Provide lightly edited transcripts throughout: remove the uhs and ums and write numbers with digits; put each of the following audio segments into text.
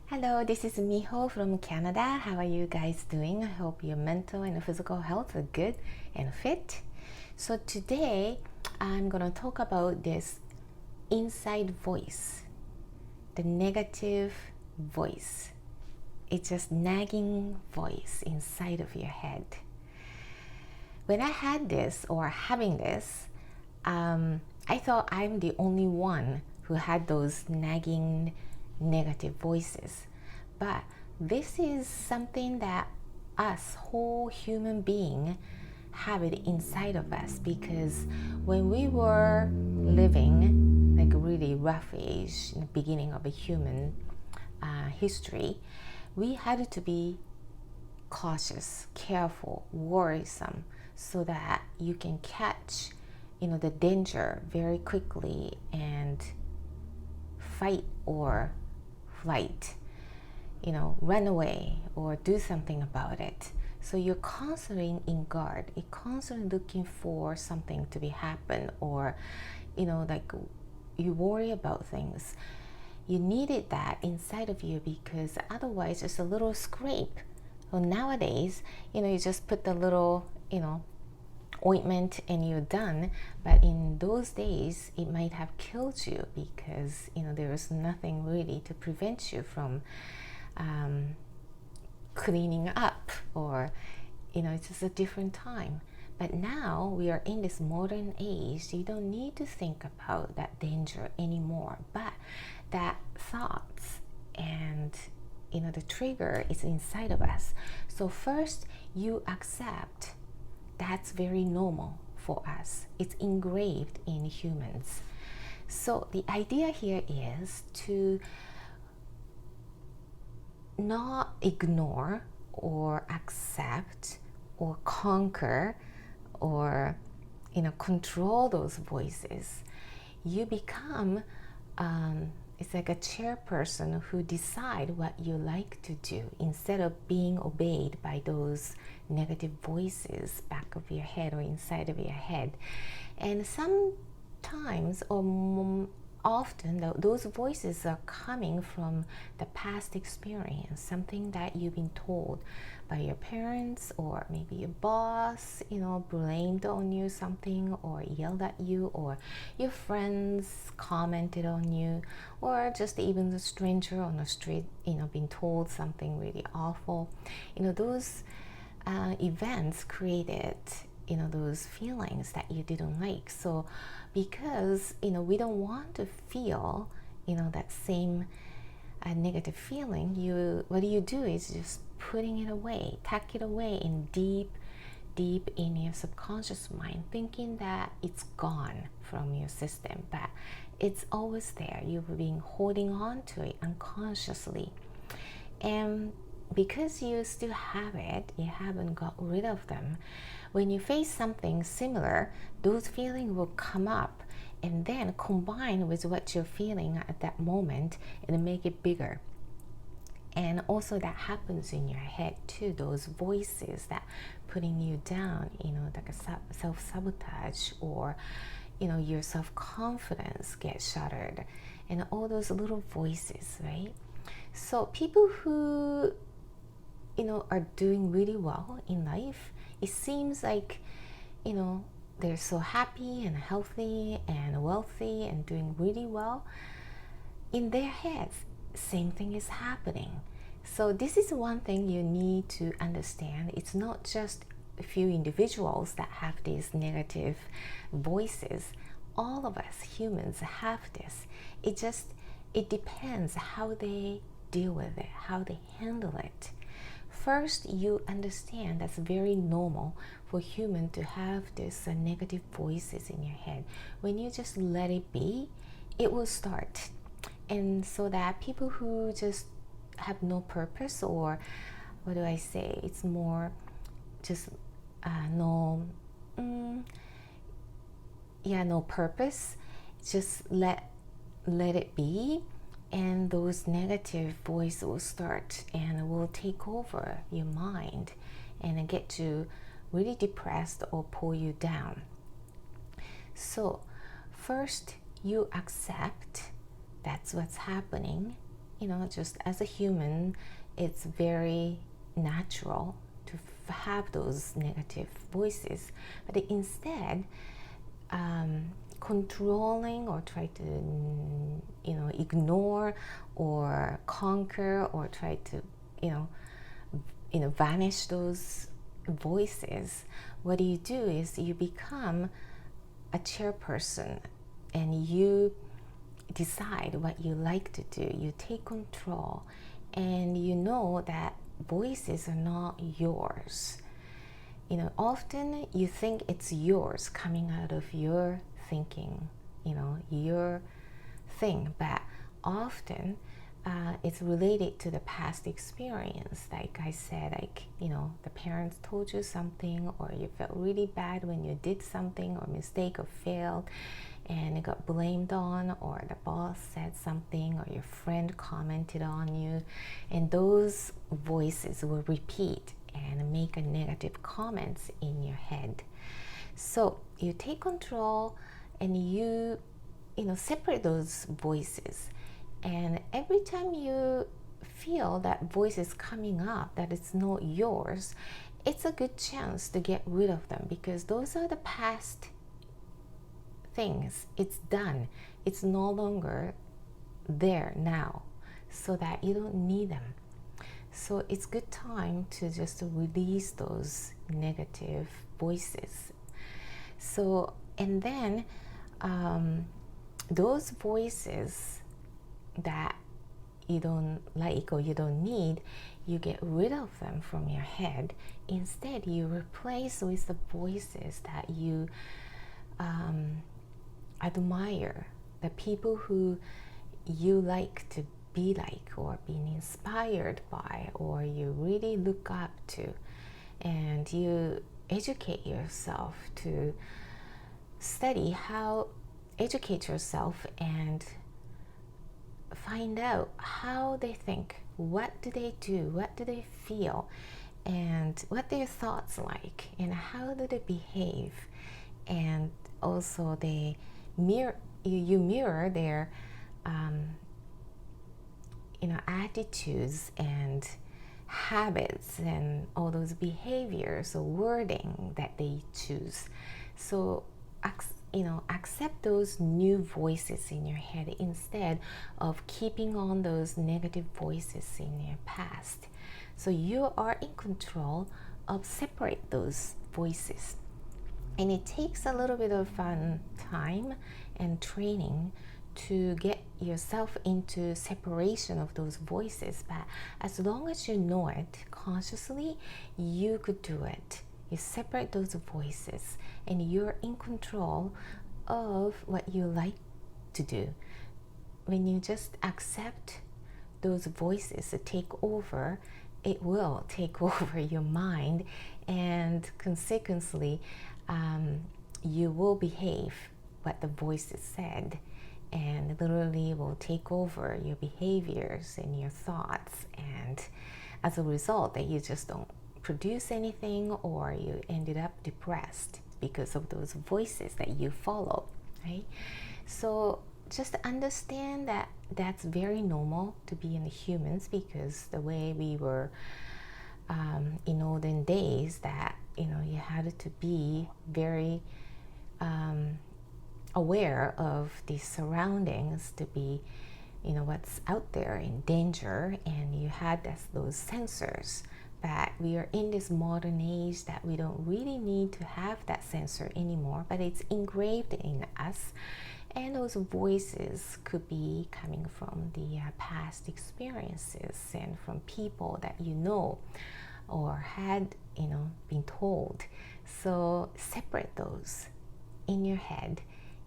Hello, this is Miho from Canada. How are you guys doing? I hope your mental and physical health are good and fit. So today I'm going to talk about this inside voice, the negative voice. It's just nagging voice inside of your head. When I had this or having this, I thought I'm the only one who had those nagging negative voices, but this is something that us whole human being have it inside of us, because when we were living like a really rough age in the beginning of a human history, we had to be cautious, careful, worrisome, so that you can catch the danger very quickly and fight or flight, run away or do something about it. So you're constantly in guard, you're constantly looking for something to be happen, or like you worry about things. You needed that inside of you, because otherwise it's a little scrape. Well, nowadays, you just put the little ointment and you're done, but in those days it might have killed you, because there was nothing really to prevent you from cleaning up, or it's just a different time. But now we are in this modern age, you don't need to think about that danger anymore, but that thoughts and the trigger is inside of us. So first you accept that's very normal for us. It's engraved in humans. So the idea here is to not ignore or accept or conquer or control those voices. You become it's like a chairperson who decide what you like to do, instead of being obeyed by those negative voices back of your head or inside of your head. And sometimes or often those voices are coming from the past experience, something that you've been told by your parents, or maybe your boss blamed on you something, or yelled at you, or your friends commented on you, or just even the stranger on the street been told something really awful. Those events created those feelings that you didn't like. So because we don't want to feel that same negative feeling, what you do is just putting it away, tuck it away in deep in your subconscious mind, thinking that it's gone from your system, but it's always there. You've been holding on to it unconsciously, and because you still have it, you haven't got rid of them. When you face something similar, those feelings will come up and then combine with what you're feeling at that moment and make it bigger. And also that happens in your head too, those voices that putting you down, like a self-sabotage, or your self-confidence gets shattered, and all those little voices, right? So people who are doing really well in life, it seems like they're so happy and healthy and wealthy and doing really well. In their heads, same thing is happening. So this is one thing you need to understand. It's not just a few individuals that have these negative voices. All of us humans have this. It depends how they deal with it, how they handle it. First, you understand that's very normal for human to have this negative voices in your head. When you just let it be, it will start. And so that people who just have no purpose, or what do I say, it's more just no purpose, just let it be, and those negative voices will start and will take over your mind and get you really depressed or pull you down. So first you accept that's what's happening, just as a human, it's very natural to have those negative voices, but instead controlling or try to ignore or conquer or try to vanish those voices, what you do is you become a chairperson and you decide what you like to do. You take control, and you know that voices are not yours. Often you think it's yours coming out of your thinking, your thing, but often it's related to the past experience. Like I said, the parents told you something, or you felt really bad when you did something or mistake or failed and it got blamed on, or the boss said something, or your friend commented on you, and those voices will repeat and make a negative comments in your head. So you take control and you separate those voices, and every time you feel that voice is coming up that it's not yours, it's a good chance to get rid of them, because those are the past things. It's done. It's no longer there now, so that you don't need them. So it's good time to just release those negative voices. So, and then those voices that you don't like or you don't need, you get rid of them from your head. Instead, you replace with the voices that you admire, the people who you like to be like or being inspired by, or you really look up to, and you educate yourself to educate yourself and find out how they think, what do they do, what do they feel, and what their thoughts like, and how do they behave. And also you mirror their attitudes and habits and all those behaviors or wording that they choose. So accept those new voices in your head instead of keeping on those negative voices in your past. So you are in control of separate those voices. And it takes a little bit of time and training to get yourself into separation of those voices, but as long as you know it consciously, you could do it. You separate those voices and you're in control of what you like to do. When you just accept those voices to take over, it will take over your mind, and consequently you will behave what the voices said, and literally will take over your behaviors and your thoughts, and as a result that you just don't produce anything, or you ended up depressed because of those voices that you follow, right? So just understand that that's very normal to be in the humans, because the way we were in olden days, that you had to be very aware of the surroundings to be what's out there in danger, and you had those sensors. But we are in this modern age that we don't really need to have that sensor anymore, but it's engraved in us. And those voices could be coming from the past experiences and from people that or had been told. So separate those in your head,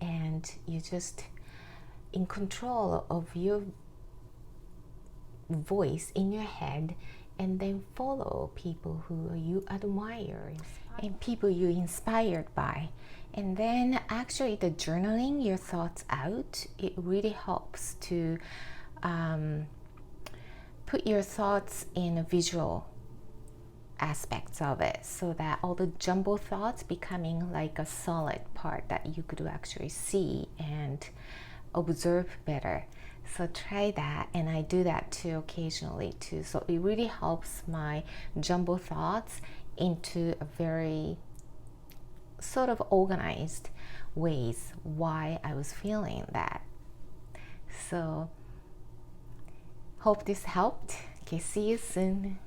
and you just in control of your voice in your head, and then follow people who you admire and people you're inspired by. And then actually the journaling your thoughts out, it really helps to put your thoughts in a visual aspects of it, so that all the jumble thoughts becoming like a solid part that you could actually see and observe better. So try that, and I do that too occasionally too. So it really helps my jumble thoughts into a very sort of organized ways why I was feeling that. So hope this helped. Okay, see you soon.